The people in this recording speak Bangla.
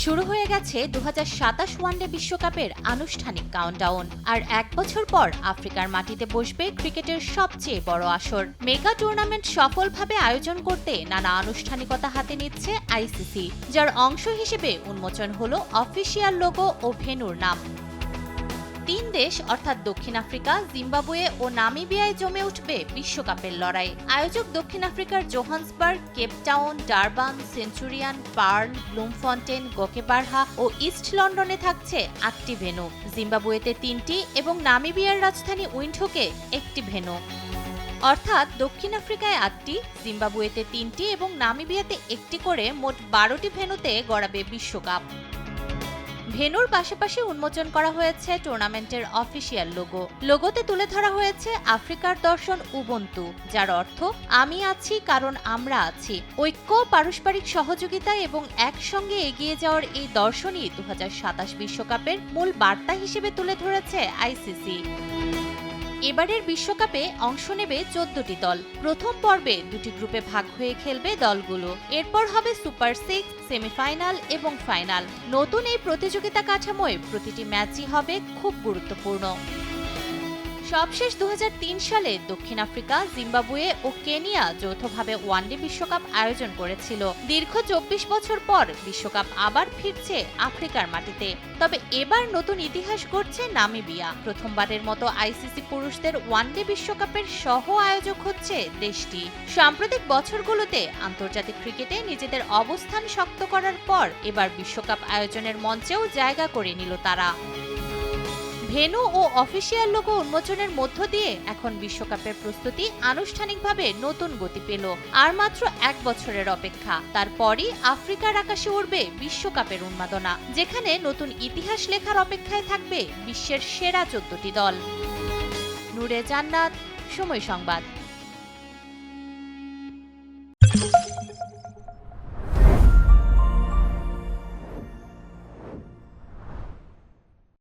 শুরু হয়ে গেছে 2027 ওয়ানডে বিশ্বকাপের আনুষ্ঠানিক কাউন্টডাউন। আর এক বছর পর আফ্রিকার মাটিতে বসবে ক্রিকেটের সবচেয়ে বড় আসর। মেগা টুর্নামেন্ট সফলভাবে আয়োজন করতে নানা আনুষ্ঠানিকতা হাতে নিচ্ছে আইসিসি, যার অংশ হিসেবে উন্মোচন হলো অফিসিয়াল লোগো ও ভেন্যুর নাম। 3 দেশ অর্থাৎ দক্ষিণ আফ্রিকা, জিম্বাবুয়ে ও নামিবিয়ায় জমে উঠবে বিশ্বকাপের লড়াই। আয়োজক দক্ষিণ আফ্রিকার Johannesburg, Cape Town, Durban, centurion, pearl, ব্লুমফন্টেন, গোকেবারহা ও ইস্ট লন্ডনে থাকছে 8টি ভেন্যু। জিম্বাবুয়েতে 3টি এবং নামিবিয়ার রাজধানী উইন্ডহোকে 1টি ভেন্যু। অর্থাৎ দক্ষিণ আফ্রিকায় 8টি, জিম্বাবুয়েতে 3টি এবং নামিবিয়াতে 1টি করে মোট 12টি ভেন্যুতে গড়াবে বিশ্বকাপ। ভেন্যুর পাশাপাশি উন্মোচন করা হয়েছে টুর্নামেন্টের অফিসিয়াল লোগো। লোগোতে তুলে ধরা হয়েছে আফ্রিকার দর্শন উবুন্টু, যার অর্থ আমি আছি কারণ আমরা আছি। ঐক্য, পারস্পরিক সহযোগিতা এবং একসঙ্গে এগিয়ে যাওয়ার এই দর্শনই 2027 বিশ্বকাপের মূল বার্তা হিসেবে তুলে ধরেছে আইসিসি। এবারের বিশ্বকাপে অংশ নেবে 14টি দল। প্রথম পর্বে 2টি গ্রুপে ভাগ হয়ে খেলবে দলগুলো। এরপর হবে সুপার 6, সেমিফাইনাল এবং ফাইনাল। নতুন এই প্রতিযোগিতা কাঠামোয় প্রতিটি ম্যাচই হবে খুব গুরুত্বপূর্ণ। সবশেষ 2003 সালে দক্ষিণ আফ্রিকা, জিম্বাবুয়ে ও কেনিয়া যৌথভাবে ওয়ানডে বিশ্বকাপ আয়োজন করেছিল। দীর্ঘ 24 বছর পর বিশ্বকাপ আবার ফিরছে আফ্রিকার মাটিতে। তবে এবার নতুন ইতিহাস গড়ছে নামিবিয়া। প্রথমবারের মতো আইসিসি পুরুষদের ওয়ানডে বিশ্বকাপের সহ আয়োজক হচ্ছে দেশটি। সাম্প্রতিক বছরগুলোতে আন্তর্জাতিক ক্রিকেটে নিজেদের অবস্থান শক্ত করার পর এবার বিশ্বকাপ আয়োজনের মঞ্চেও জায়গা করে নিল তারা। ভেন্যু ও অফিসিয়াল লোগো উন্মোচনের মধ্য দিয়ে এখন বিশ্বকাপের প্রস্তুতি আনুষ্ঠানিকভাবে নতুন গতি পেল। আর মাত্র 1 বছরের অপেক্ষা, তারপরই আফ্রিকার আকাশে উড়বে বিশ্বকাপের উন্মাদনা, যেখানে নতুন ইতিহাস লেখার অপেক্ষায় থাকবে বিশ্বের সেরা 14টি দল। নূরে জান্নাত, সময় সংবাদ।